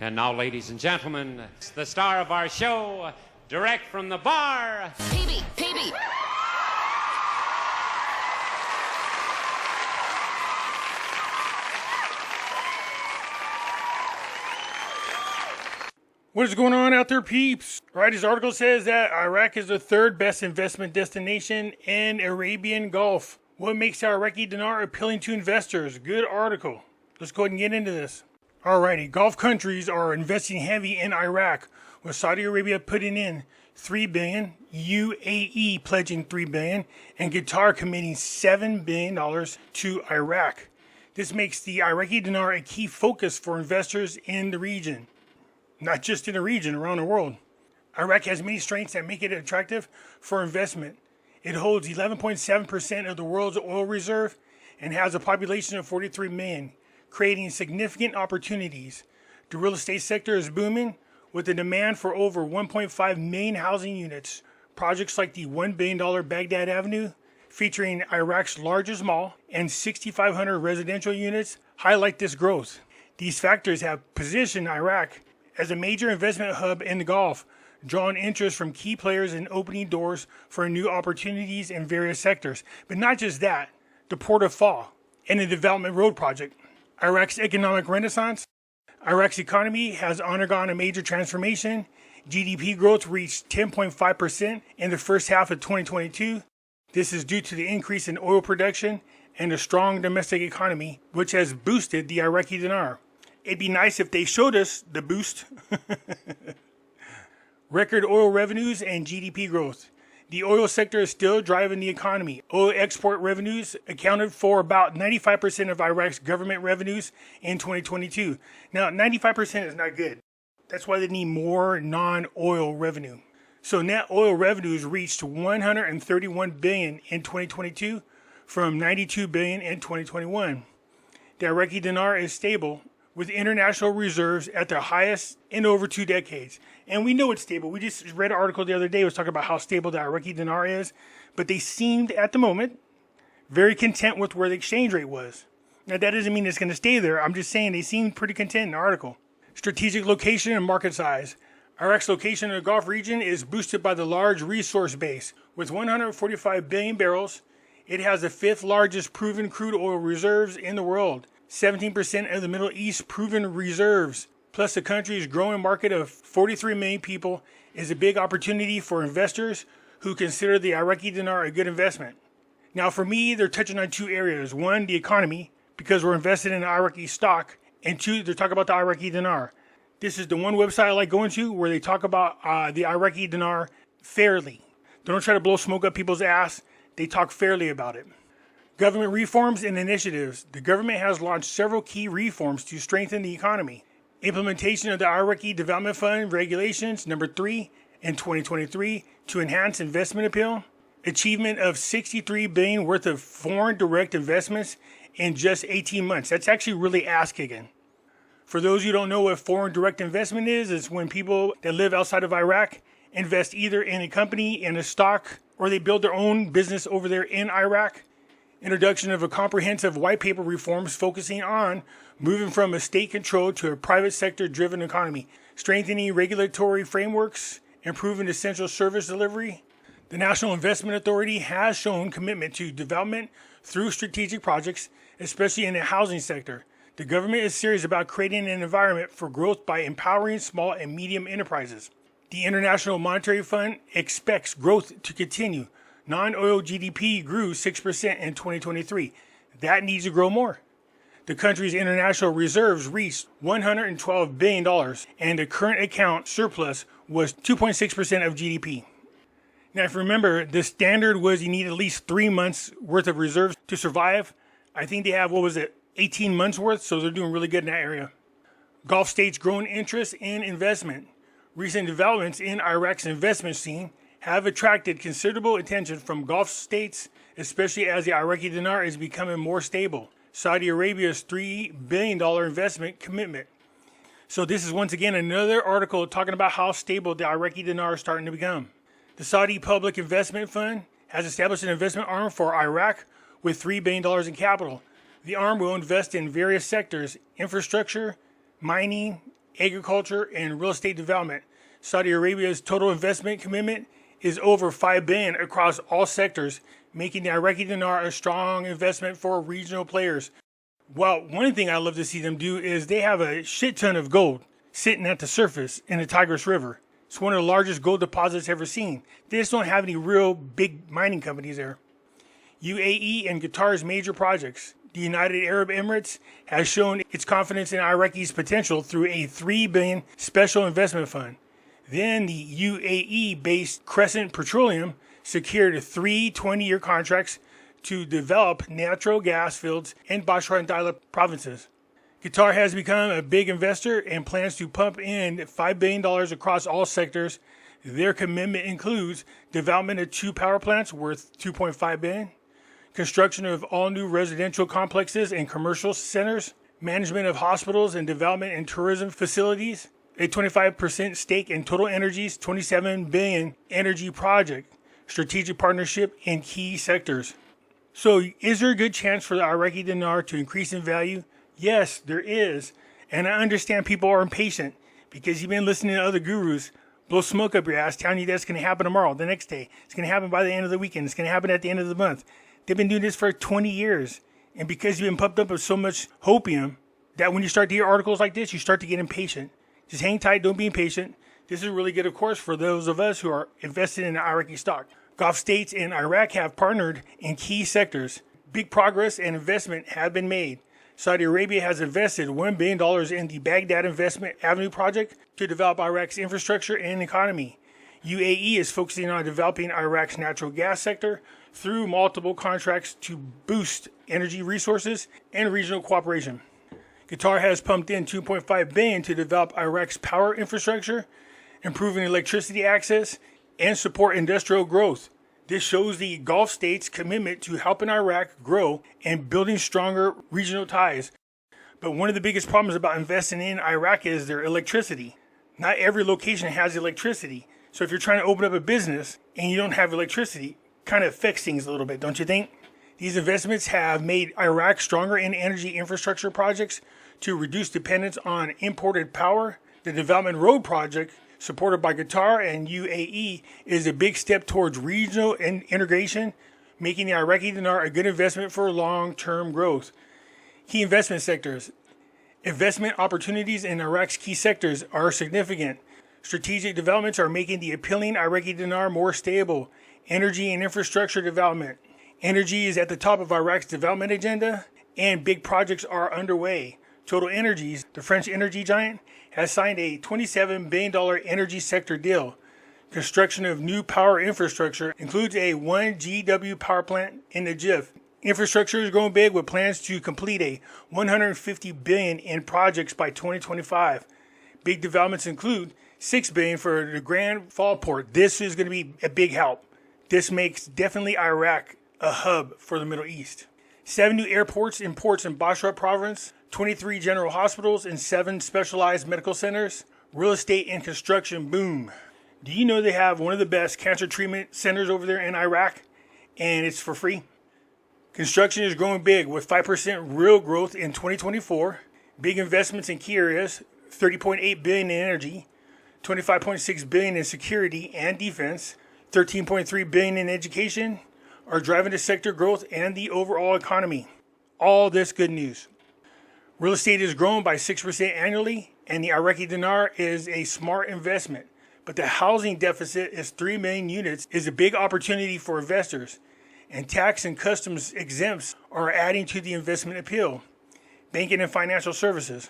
And now, ladies and gentlemen, the star of our show, direct from the bar, PB. What is going on out there, peeps? Right, this article says that Iraq is the third best investment destination in Arabian Gulf. What makes the Iraqi dinar appealing to investors? Good article. Let's go ahead and get into this. Alrighty, Gulf countries are investing heavy in Iraq, with Saudi Arabia putting in $3 billion, UAE pledging $3 billion, and Qatar committing $7 billion to Iraq. This makes the Iraqi dinar a key focus for investors in the region. Not just in the region, around the world. Iraq has many strengths that make it attractive for investment. It holds 11.7% of the world's oil reserve and has a population of 43 million, creating significant opportunities. The real estate sector is booming, with a demand for over 1.5 million housing units. Projects like the $1 billion Baghdad Avenue, featuring Iraq's largest mall, and 6,500 residential units highlight this growth. These factors have positioned Iraq as a major investment hub in the Gulf, drawing interest from key players and opening doors for new opportunities in various sectors. But not just that, the Port of Fall and the Development Road Project. Iraq's economic renaissance. Iraq's economy has undergone a major transformation. GDP growth reached 10.5% in the first half of 2022. This is due to the increase in oil production and a strong domestic economy, which has boosted the Iraqi dinar. It'd be nice if they showed us the boost. Record oil revenues and GDP growth. The oil sector is still driving the economy. Oil export revenues accounted for about 95% of Iraq's government revenues in 2022. Now, 95% is not good. That's why they need more non-oil revenue. So net oil revenues reached $131 billion in 2022 from $92 billion in 2021. The Iraqi dinar is stable, with international reserves at their highest in over 2 decades. And we know it's stable. We just read an article the other day that was talking about how stable the Iraqi dinar is. But they seemed, at the moment, very content with where the exchange rate was. Now, that doesn't mean it's going to stay there. I'm just saying they seemed pretty content in the article. Strategic location and market size. Iraq's location in the Gulf region is boosted by the large resource base. With 145 billion barrels, it has the 5th largest proven crude oil reserves in the world. 17% of the Middle East proven reserves, plus the country's growing market of 43 million people, is a big opportunity for investors who consider the Iraqi dinar a good investment. Now, for me, they're touching on 2 areas. 1, the economy, because we're invested in Iraqi stock. And 2, they're talking about the Iraqi dinar. This is the one website I like going to where they talk about the Iraqi dinar fairly. They don't try to blow smoke up people's ass. They talk fairly about it. Government reforms and initiatives. The government has launched several key reforms to strengthen the economy. Implementation of the Iraqi Development Fund regulations number 3 in 2023 to enhance investment appeal. Achievement of $63 billion worth of foreign direct investments in just 18 months. That's actually really ass-kicking. For those who don't know what foreign direct investment is, it's when people that live outside of Iraq invest either in a company, in a stock, or they build their own business over there in Iraq. Introduction of a comprehensive white paper reforms focusing on moving from a state-controlled to a private sector-driven economy, strengthening regulatory frameworks, improving essential service delivery. The National Investment Authority has shown commitment to development through strategic projects, especially in the housing sector. The government is serious about creating an environment for growth by empowering small and medium enterprises. The International Monetary Fund expects growth to continue. Non-oil GDP grew 6% in 2023. That needs to grow more. The country's international reserves reached $112 billion, and the current account surplus was 2.6% of GDP. Now, if you remember, the standard was you need at least 3 months worth of reserves to survive. I think they have, 18 months worth, so they're doing really good in that area. Gulf states' growing interest in investment. Recent developments in Iraq's investment scene have attracted considerable attention from Gulf states, especially as the Iraqi dinar is becoming more stable. Saudi Arabia's $3 billion investment commitment. So this is once again another article talking about how stable the Iraqi dinar is starting to become. The Saudi Public Investment Fund has established an investment arm for Iraq with $3 billion in capital. The arm will invest in various sectors: infrastructure, mining, agriculture, and real estate development. Saudi Arabia's total investment commitment is over $5 billion across all sectors, making the Iraqi dinar a strong investment for regional players. Well, one thing I love to see them do is they have a shit ton of gold sitting at the surface in the Tigris River. It's one of the largest gold deposits ever seen. They just don't have any real big mining companies there. UAE and Qatar's major projects. The United Arab Emirates has shown its confidence in Iraqi's potential through a $3 billion special investment fund. Then the UAE-based Crescent Petroleum secured 3 20-year contracts to develop natural gas fields in Basra and Diyala provinces. Qatar has become a big investor and plans to pump in $5 billion across all sectors. Their commitment includes development of 2 power plants worth $2.5 billion, construction of all new residential complexes and commercial centers, management of hospitals and development and tourism facilities, a 25% stake in Total Energy's $27 billion energy project, strategic partnership in key sectors. So is there a good chance for the Iraqi dinar to increase in value? Yes, there is. And I understand people are impatient because you've been listening to other gurus blow smoke up your ass telling you that's going to happen tomorrow, the next day. It's going to happen by the end of the weekend. It's going to happen at the end of the month. They've been doing this for 20 years. And because you've been pumped up with so much hopium, that when you start to hear articles like this, you start to get impatient. Just hang tight, don't be impatient. This is really good, of course, for those of us who are invested in Iraqi stock. Gulf states and Iraq have partnered in key sectors. Big progress and investment have been made. Saudi Arabia has invested $1 billion in the Baghdad Investment Avenue project to develop Iraq's infrastructure and economy. UAE is focusing on developing Iraq's natural gas sector through multiple contracts to boost energy resources and regional cooperation. Qatar has pumped in $2.5 billion to develop Iraq's power infrastructure, improving electricity access, and support industrial growth. This shows the Gulf states' commitment to helping Iraq grow and building stronger regional ties. But one of the biggest problems about investing in Iraq is their electricity. Not every location has electricity. So if you're trying to open up a business and you don't have electricity, it kind of affects things a little bit, don't you think? These investments have made Iraq stronger in energy infrastructure projects to reduce dependence on imported power. The Development Road project, supported by Qatar and UAE, is a big step towards regional integration, making the Iraqi dinar a good investment for long-term growth. Key investment sectors. Investment opportunities in Iraq's key sectors are significant. Strategic developments are making the appealing Iraqi dinar more stable. Energy and infrastructure development. Energy is at the top of Iraq's development agenda, and big projects are underway. Total Energies, the French energy giant, has signed a $27 billion energy sector deal. Construction of new power infrastructure includes a 1 GW power plant in the Najaf. Infrastructure is growing big with plans to complete a $150 billion in projects by 2025. Big developments include $6 billion for the Grand Fall port. This is going to be a big help. This makes definitely Iraq a hub for the Middle East. 7 new airports and ports in Basra province, 23 general hospitals and 7 specialized medical centers. Real estate and construction boom. Do you know they have one of the best cancer treatment centers over there in Iraq? And it's for free. Construction is growing big with 5% real growth in 2024. Big investments in key areas, $30.8 billion in energy, $25.6 billion in security and defense, $13.3 billion in education are driving the sector growth and the overall economy. All this good news. Real estate is growing by 6% annually, and the Iraqi dinar is a smart investment. But the housing deficit is 3 million units is a big opportunity for investors, and tax and customs exempts are adding to the investment appeal. Banking and financial services.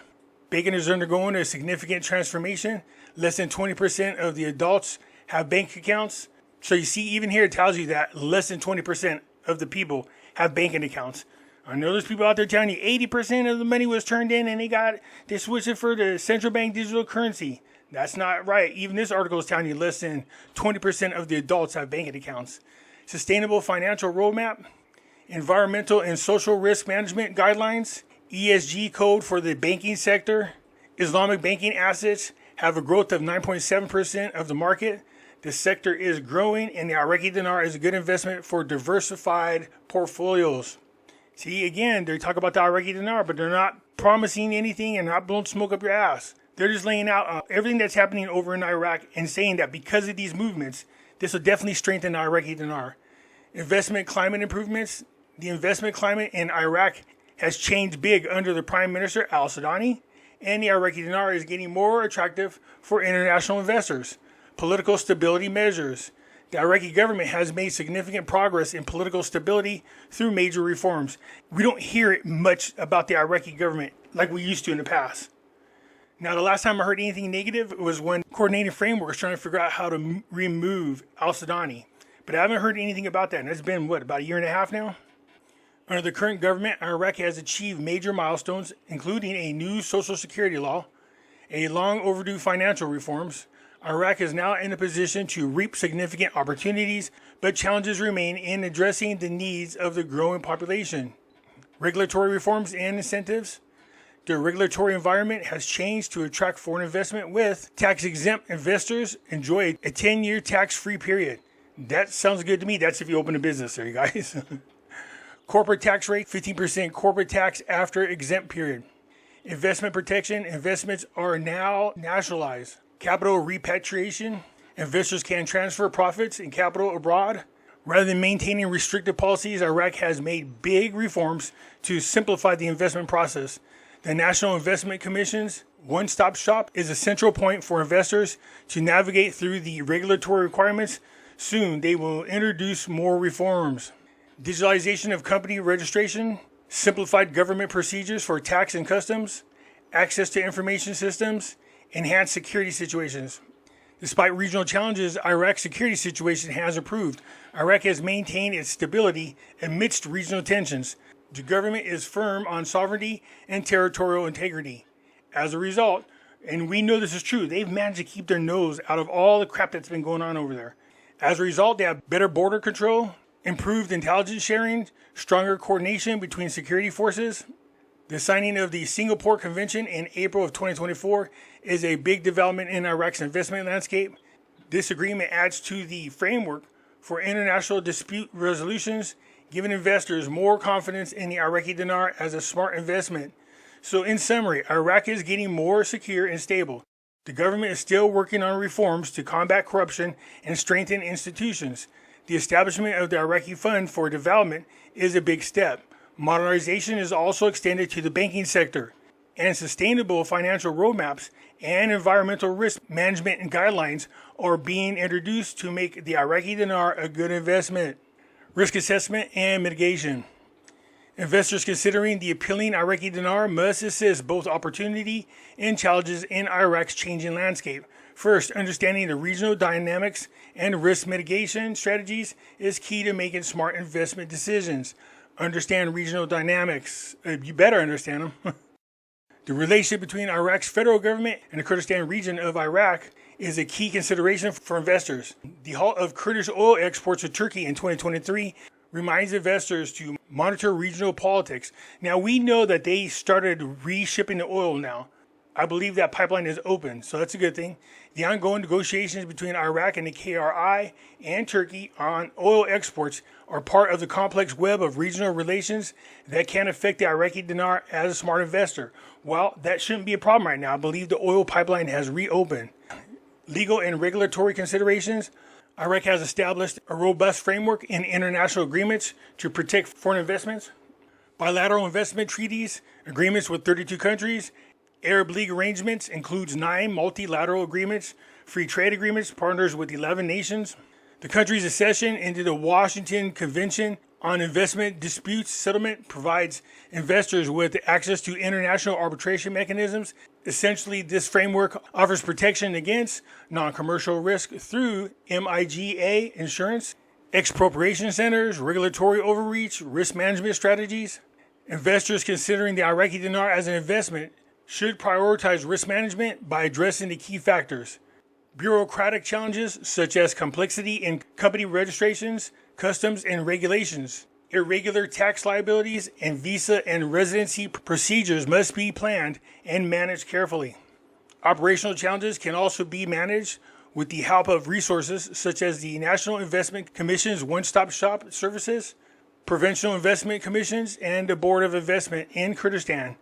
Banking is undergoing a significant transformation. Less than 20% of the adults have bank accounts. So you see, even here it tells you that less than 20% of the people have banking accounts. I know there's people out there telling you 80% of the money was turned in and they switched it for the central bank digital currency. That's not right. Even this article is telling you less than 20% of the adults have banking accounts. Sustainable financial roadmap, environmental and social risk management guidelines, ESG code for the banking sector. Islamic banking assets have a growth of 9.7% of the market. The sector is growing, and the Iraqi dinar is a good investment for diversified portfolios. See, again, they talk about the Iraqi dinar, but they're not promising anything and not blowing smoke up your ass. They're just laying out everything that's happening over in Iraq and saying that because of these movements, this will definitely strengthen the Iraqi dinar. Investment climate improvements. The investment climate in Iraq has changed big under the Prime Minister al-Sudani, and the Iraqi dinar is getting more attractive for international investors. Political stability measures. The Iraqi government has made significant progress in political stability through major reforms. We don't hear much about the Iraqi government like we used to in the past. Now, the last time I heard anything negative was when Coordinating Framework was trying to figure out how to remove al-Sudani. But I haven't heard anything about that, and it's been, about a year and a half now? Under the current government, Iraq has achieved major milestones, including a new social security law, a long overdue financial reforms. Iraq is now in a position to reap significant opportunities, but challenges remain in addressing the needs of the growing population. Regulatory reforms and incentives. The regulatory environment has changed to attract foreign investment, with tax-exempt investors enjoy a 10-year tax-free period. That sounds good to me. That's if you open a business there, you guys. Corporate tax rate, 15% corporate tax after exempt period. Investment protection. Investments are now nationalized. Capital repatriation. Investors can transfer profits and capital abroad. Rather than maintaining restrictive policies, Iraq has made big reforms to simplify the investment process. The National Investment Commission's one-stop shop is a central point for investors to navigate through the regulatory requirements. Soon, they will introduce more reforms. Digitalization of company registration, simplified government procedures for tax and customs, access to information systems, enhanced security situations. Despite regional challenges, Iraq's security situation has improved. Iraq has maintained its stability amidst regional tensions. The government is firm on sovereignty and territorial integrity. As a result, and we know this is true, they've managed to keep their nose out of all the crap that's been going on over there. As a result, they have better border control, improved intelligence sharing, stronger coordination between security forces. The signing of the Singapore Convention in April of 2024 is a big development in Iraq's investment landscape. This agreement adds to the framework for international dispute resolutions, giving investors more confidence in the Iraqi dinar as a smart investment. So in summary, Iraq is getting more secure and stable. The government is still working on reforms to combat corruption and strengthen institutions. The establishment of the Iraqi Fund for Development is a big step. Modernization is also extended to the banking sector, and sustainable financial roadmaps and environmental risk management and guidelines are being introduced to make the Iraqi dinar a good investment. Risk assessment and mitigation. Investors considering the appealing Iraqi dinar must assess both opportunity and challenges in Iraq's changing landscape. First, understanding the regional dynamics and risk mitigation strategies is key to making smart investment decisions. Understand regional dynamics. You better understand them. The relationship between Iraq's federal government and the Kurdistan region of Iraq is a key consideration for investors. The halt of Kurdish oil exports to Turkey in 2023 reminds investors to monitor regional politics. Now, we know that they started reshipping the oil now. I believe that pipeline is open, so that's a good thing. The ongoing negotiations between Iraq and the KRI and Turkey on oil exports are part of the complex web of regional relations that can affect the Iraqi dinar as a smart investor. Well, that shouldn't be a problem right now. I believe the oil pipeline has reopened. Legal and regulatory considerations. Iraq has established a robust framework in international agreements to protect foreign investments. Bilateral investment treaties, agreements with 32 countries. Arab League arrangements includes 9 multilateral agreements, free trade agreements, partners with 11 nations. The country's accession into the Washington Convention on Investment Disputes Settlement provides investors with access to international arbitration mechanisms. Essentially, this framework offers protection against non-commercial risk through MIGA insurance, expropriation centers, regulatory overreach, risk management strategies. Investors considering the Iraqi dinar as an investment should prioritize risk management by addressing the key factors. Bureaucratic challenges such as complexity in company registrations, customs and regulations, irregular tax liabilities, and visa and residency procedures must be planned and managed carefully. Operational challenges can also be managed with the help of resources such as the National Investment Commission's one-stop shop services, provincial investment commissions, and the Board of Investment in Kurdistan.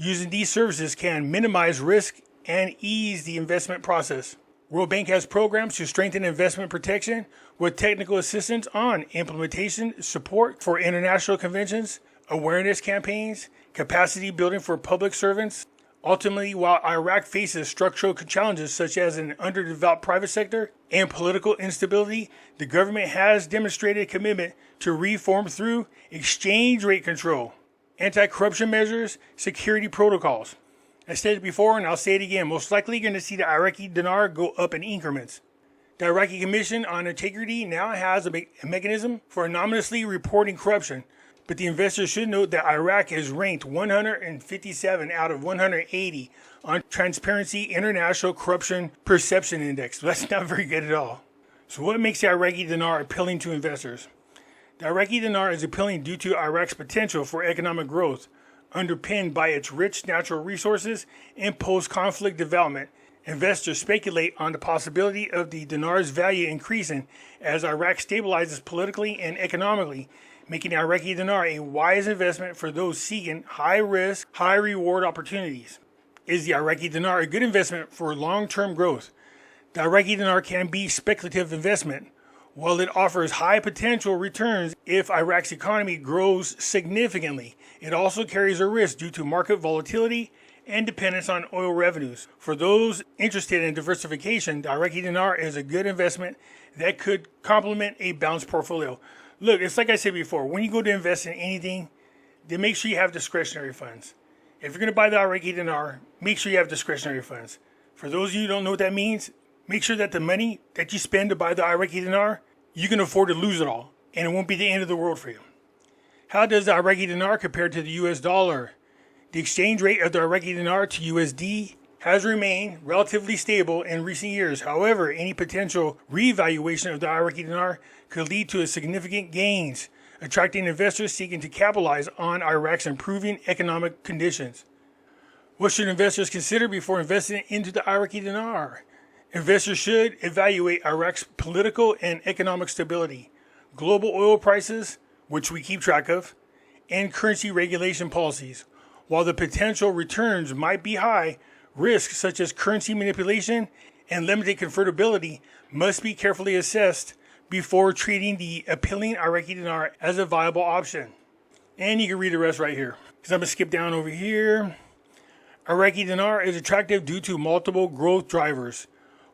Using these services can minimize risk and ease the investment process. World Bank has programs to strengthen investment protection with technical assistance on implementation, support for international conventions, awareness campaigns, capacity building for public servants. Ultimately, while Iraq faces structural challenges such as an underdeveloped private sector and political instability, the government has demonstrated a commitment to reform through exchange rate control, anti-corruption measures, security protocols. I said it before and I'll say it again, most likely you're going to see the Iraqi dinar go up in increments. The Iraqi Commission on Integrity now has a mechanism for anonymously reporting corruption, but the investors should note that Iraq is ranked 157 out of 180 on Transparency International Corruption Perception Index. That's not very good at all. So what makes the Iraqi dinar appealing to investors? The Iraqi dinar is appealing due to Iraq's potential for economic growth, underpinned by its rich natural resources and post-conflict development. Investors speculate on the possibility of the dinar's value increasing as Iraq stabilizes politically and economically, making the Iraqi dinar a wise investment for those seeking high-risk, high-reward opportunities. Is the Iraqi dinar a good investment for long-term growth? The Iraqi dinar can be a speculative investment. While it offers high potential returns if Iraq's economy grows significantly, it also carries a risk due to market volatility and dependence on oil revenues. For those interested in diversification, the Iraqi dinar is a good investment that could complement a balanced portfolio. Look, it's like I said before, when you go to invest in anything, then make sure you have discretionary funds. If you're going to buy the Iraqi dinar, make sure you have discretionary funds. For those of you who don't know what that means, make sure that the money that you spend to buy the Iraqi dinar, you can afford to lose it all, and it won't be the end of the world for you. How does the Iraqi dinar compare to the US dollar? The exchange rate of the Iraqi dinar to USD has remained relatively stable in recent years. However, any potential revaluation of the Iraqi dinar could lead to significant gains, attracting investors seeking to capitalize on Iraq's improving economic conditions. What should investors consider before investing into the Iraqi dinar? Investors should evaluate Iraq's political and economic stability, global oil prices, which we keep track of, and currency regulation policies. While the potential returns might be high, risks such as currency manipulation and limited convertibility must be carefully assessed before treating the appealing Iraqi dinar as a viable option. And you can read the rest right here, because I'm going to skip down over here. Iraqi dinar is attractive due to multiple growth drivers.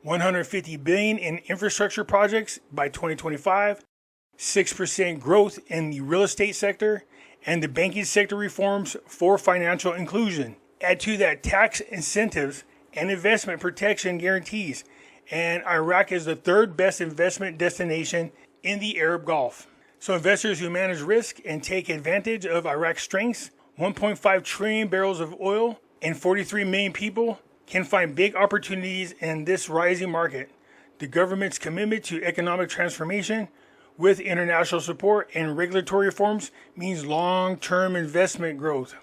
150 billion in infrastructure projects by 2025, 6% growth in the real estate sector, and the banking sector reforms for financial inclusion. Add to that tax incentives and investment protection guarantees, and Iraq is the third best investment destination in the Arab Gulf. So investors who manage risk and take advantage of Iraq's strengths, 1.5 trillion barrels of oil, and 43 million people, can find big opportunities in this rising market. The government's commitment to economic transformation with international support and regulatory reforms means long-term investment growth.